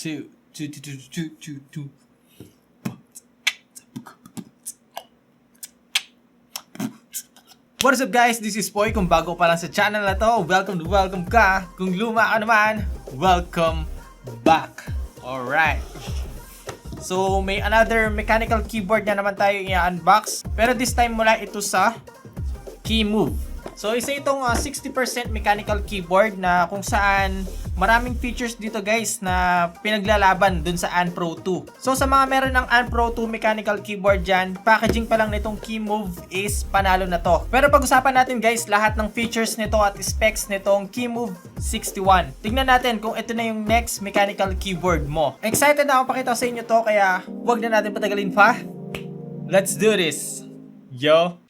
two, two, two, two, two, two, two. What is up guys? This is Poy. Kung bago pa lang sa channel na to, welcome ka. Kung luma ka naman, welcome back. Alright. So may another mechanical keyboard na naman tayo i-unbox. Pero this time mula ito sa Keymove. So isa itong 60% mechanical keyboard na kung saan maraming features dito guys na pinaglalaban dun sa Anpro 2. So sa mga meron ng Anpro 2 mechanical keyboard dyan, packaging pa lang nitong Keymove is panalo na to. Pero pag-usapan natin guys lahat ng features nito at specs nitong Keymove 61. Tingnan natin kung ito na yung next mechanical keyboard mo. Excited na ako pakita sa inyo to kaya huwag na natin patagalin pa. Let's do this! Yo!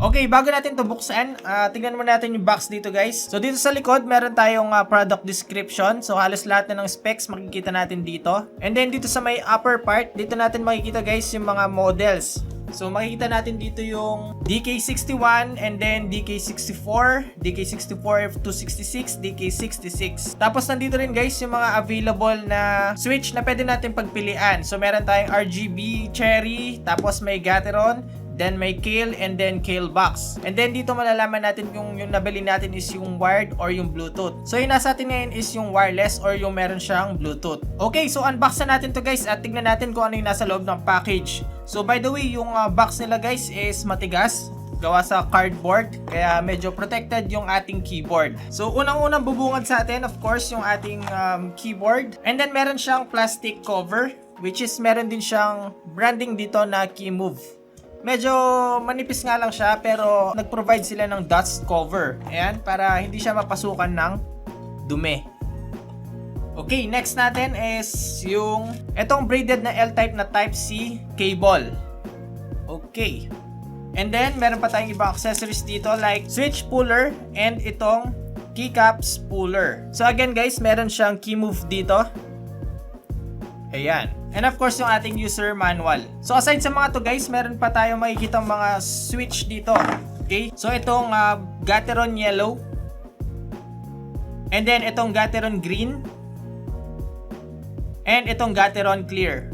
Okay, bago natin to buksan, tingnan muna natin yung box dito guys. So dito sa likod, meron tayong product description. So halos lahat na ng specs makikita natin dito. And then dito sa may upper part, dito natin makikita guys yung mga models. So makikita natin dito yung DK61 and then DK64, DK64F266, DK66. Tapos nandito rin guys yung mga available na switch na pwede natin pagpilian. So meron tayong RGB Cherry, tapos may Gateron, then may Kale, and then Kale box. And then dito malalaman natin kung yung nabili natin is yung wired or yung Bluetooth. So yung nasa atin ngayon is yung wireless or yung meron siyang Bluetooth. Okay, so unbox na natin to guys at tignan natin kung ano yung nasa loob ng package. So by the way, yung box nila guys is matigas. Gawa sa cardboard, kaya medyo protected yung ating keyboard. So unang-unang bubungad sa atin, of course, yung ating keyboard. And then meron siyang plastic cover, which is meron din siyang branding dito na Keymove. Medyo manipis nga lang siya pero nag-provide sila ng dust cover. Ayan, para hindi siya mapasukan ng dumi. Okay, next natin is yung etong braided na L-type na Type-C cable. Okay. And then, meron pa tayong ibang accessories dito like switch puller and itong keycaps puller. So again guys, meron siyang Keymove dito. Ayan. And of course, yung ating user manual. So aside sa mga to guys, meron pa tayong makikita mga switch dito. Okay? So itong Gateron yellow. And then itong Gateron green. And itong Gateron clear.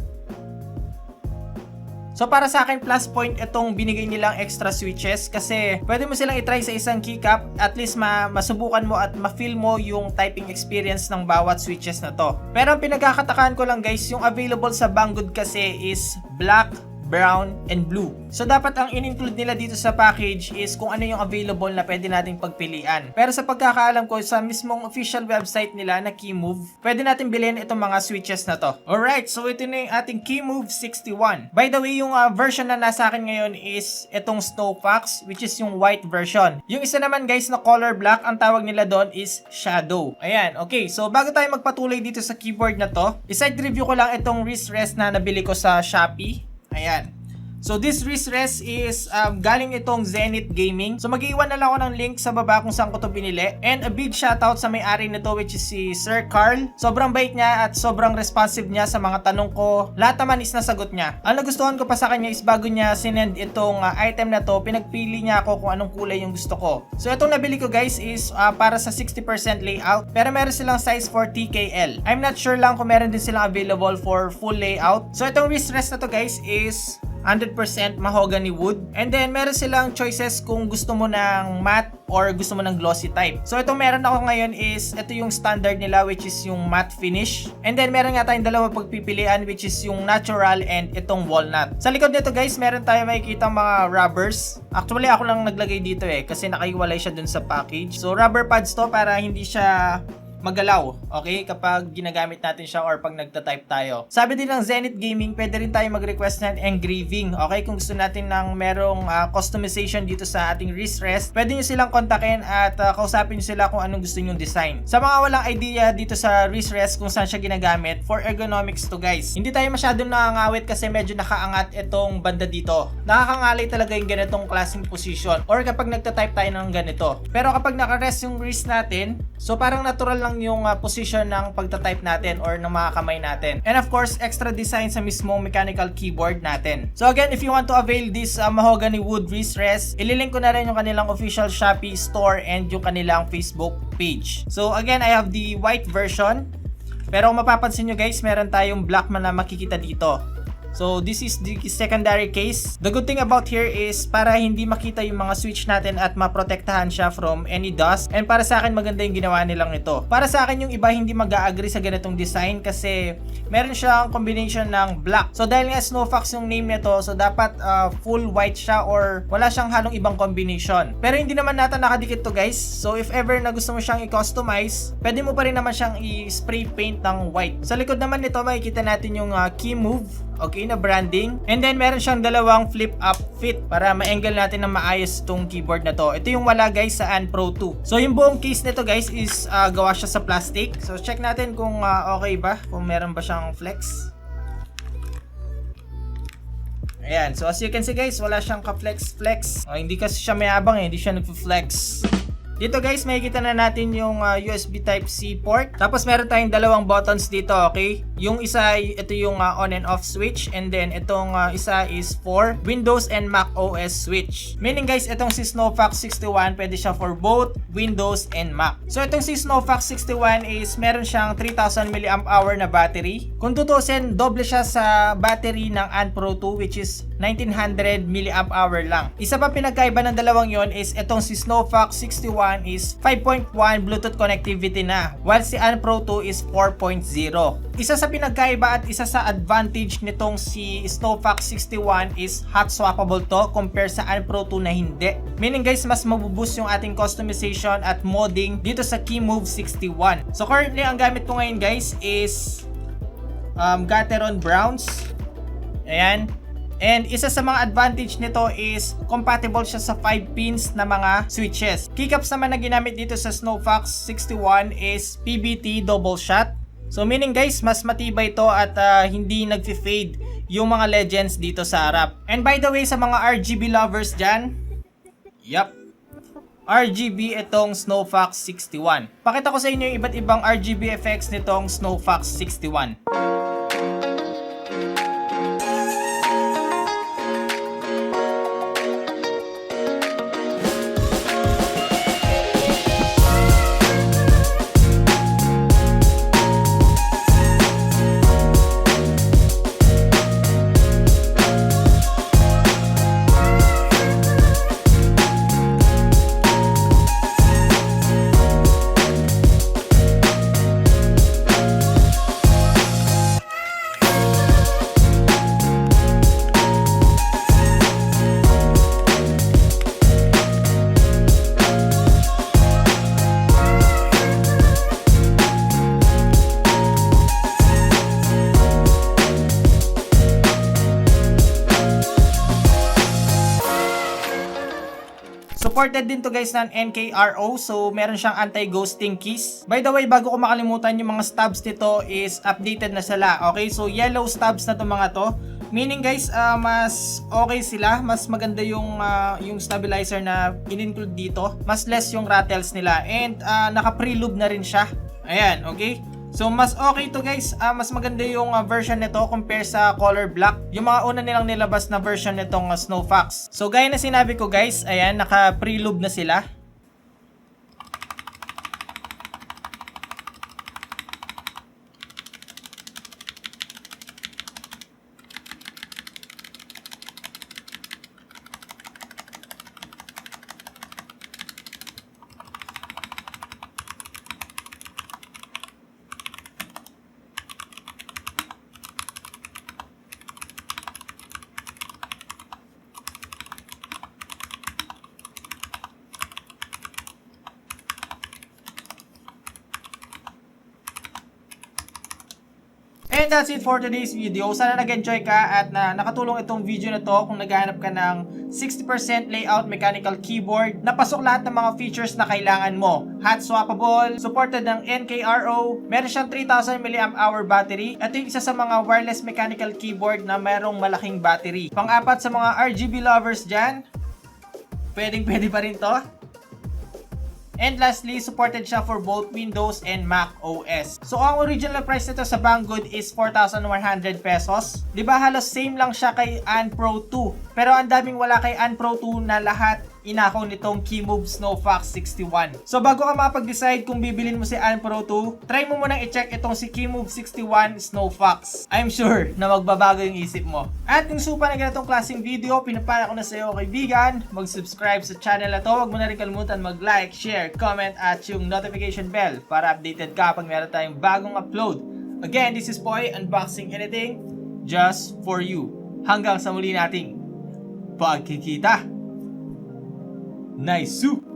So para sa akin plus point itong binigay nilang extra switches kasi pwede mo silang i-try sa isang keycap, at least masubukan mo at ma-feel mo yung typing experience ng bawat switches na to. Pero ang pinagkakatakaan ko lang guys, yung available sa Banggood kasi is black, brown, and blue. So dapat ang in-include nila dito sa package is kung ano yung available na pwede nating pagpilian. Pero sa pagkakaalam ko sa mismong official website nila na Keymove, pwede natin bilhin itong mga switches na to. Alright, so ito na yung ating Keymove 61. By the way, yung version na nasa akin ngayon is itong Snow Fox, which is yung white version. Yung isa naman guys na color black, ang tawag nila doon is Shadow. Ayan, okay. So bago tayo magpatuloy dito sa keyboard na to, iside review ko lang itong wrist rest na nabili ko sa Shopee. Ayan. So this wrist rest is galing itong Zenith Gaming. So mag-iwan na lang ako ng link sa baba kung saan ko to binili. And a big shoutout sa may-ari nito which is si Sir Carl. Sobrang bait niya at sobrang responsive niya sa mga tanong ko. Lahat naman is nasagot niya. Ang nagustuhan ko pa sa kanya is bago niya sinend itong item na to, pinagpili niya ako kung anong kulay yung gusto ko. So itong nabili ko guys is para sa 60% layout. Pero meron silang size for TKL. I'm not sure lang kung meron din silang available for full layout. So itong wrist rest na to guys is 100% mahogany wood. And then meron silang choices kung gusto mo ng matte or gusto mo ng glossy type. So itong meron ako ngayon is ito yung standard nila which is yung matte finish. And then meron nga tayong dalawa pagpipilian which is yung natural and itong walnut. Sa likod nito guys, meron tayong makikita mga rubbers. Actually ako lang naglagay dito kasi nakaiwalay siya dun sa package. So rubber pads to para hindi siya magalaw, okay? Kapag ginagamit natin siya or pag nagta-type tayo. Sabi din ng Zenith Gaming, pwede rin tayo mag-request ng engraving, okay? Kung gusto natin ng merong customization dito sa ating wrist rest, pwede nyo silang kontakin at kausapin nyo sila kung anong gusto nyong design. Sa mga walang idea dito sa wrist rest kung saan siya ginagamit, for ergonomics to guys. Hindi tayo masyadong nakangawit kasi medyo nakaangat itong banda dito. Nakakangalay talaga yung ganitong klaseng position or kapag nagta-type tayo ng ganito. Pero kapag naka-rest yung wrist natin, so parang natural lang yung position ng pagta-type natin or ng mga kamay natin. And of course, extra design sa mismong mechanical keyboard natin. So again, if you want to avail this mahogany wood wrist rest, ililink ko na rin yung kanilang official Shopee store and yung kanilang Facebook page. So again, I have the white version. Pero kung mapapansin nyo guys, meron tayong black man na makikita dito. So this is the secondary case. The good thing about here is para hindi makita yung mga switch natin at maprotektahan siya from any dust. And para sa akin maganda yung ginawa nilang ito. Para sa akin yung iba hindi mag-a-agree sa ganitong design kasi meron siyang combination ng black. So dahil nga Snowfox yung name nito, so dapat full white siya or wala siyang halong ibang combination. Pero hindi naman natin nakadikit to guys. So if ever na gusto mo siyang i-customize, pwede mo pa rin naman siyang i-spray paint ng white. Sa likod naman nito makikita natin yung key move. Okay, na branding. And then meron siyang dalawang flip up fit para ma-angle natin ng maayos itong keyboard na to. Ito yung wala guys sa Pro 2. So yung buong case nito guys is gawa siya sa plastic. So check natin kung okay ba, kung meron ba siyang flex. Ayan, so as you can see guys, wala siyang ka-flex. Hindi kasi siya mayabang hindi siya nagpo-flex. Dito guys, makikita na natin yung USB Type-C port. Tapos meron tayong dalawang buttons dito, okay? Yung isa, ito yung on and off switch. And then itong isa is for Windows and Mac OS switch. Meaning guys, itong si Snowfox 61, pwede siya for both Windows and Mac. So itong si Snowfox 61 is meron siyang 3000 mAh na battery. Kung tutusin, doble siya sa battery ng Pro 2 which is 1900 mAh lang. Isa pa pinagkaiba ng dalawang yon is itong si Snowfox 61 is 5.1 Bluetooth connectivity na, while si Pro 2 is 4.0. Isa sa pinagkaiba at isa sa advantage nitong si Snowfox 61 is hot swappable to compare sa Pro 2 na hindi. Meaning guys, mas mabuboost yung ating customization at modding dito sa KeyMove 61. So currently, ang gamit ko ngayon guys is Gateron Browns. Ayan. And isa sa mga advantage nito is compatible siya sa 5 pins na mga switches. Keycaps naman na ginamit dito sa Snowfox 61 is PBT double shot. So meaning guys, mas matibay to at hindi nagfi-fade yung mga legends dito sa harap. And by the way, sa mga RGB lovers dyan, yup, RGB itong Snowfox 61. Pakita ko sa inyo yung iba't ibang RGB effects nitong Snowfox 61. Supported din to guys ng NKRO, so meron siyang anti-ghosting keys. By the way, bago ko makalimutan, yung mga stubs nito is updated na sila. Okay, so yellow stubs na to mga to. Meaning guys, mas okay sila, mas maganda yung stabilizer na in-include dito. Mas less yung rattles nila and naka-pre-lube na rin siya. Ayan, okay? So mas okay to guys, mas maganda yung version nito compare sa color black. Yung mga una nilang nilabas na version nitong Snowfox. So gaya na sinabi ko guys, ayan, naka pre-lube na sila. And that's it for today's video. Sana nag-enjoy ka at nakatulong itong video na to kung naghahanap ka ng 60% layout mechanical keyboard. Napasok lahat ng mga features na kailangan mo. Hot swappable, supported ng NKRO, meron siyang 3000 mAh battery. Ito yung isa sa mga wireless mechanical keyboard na mayroong malaking battery. Pang-apat sa mga RGB lovers dyan, pwede pa rin to. And lastly, supported siya for both Windows and Mac OS. So ang original price nito sa Banggood is 4,100 pesos. Di ba halos same lang siya kay Unpro 2. Pero ang daming wala kay Unpro 2 na lahat inakaw nitong Keymove Snowfox 61. So bago ka makapag-decide kung bibilin mo si Unpro 2, try mo munang i-check itong si Keymove 61 Snowfox. I'm sure na magbabago yung isip mo. At kung supa na ganitong klaseng video, pinapala ko na sa iyo kaibigan, mag-subscribe sa channel na to. Huwag mo na rin kalimutan mag-like, share, comment at yung notification bell para updated ka pag meron tayong bagong upload. Again, this is Boy Unboxing Anything just for you. Hanggang sa muli nating pagkikita. Nice soup!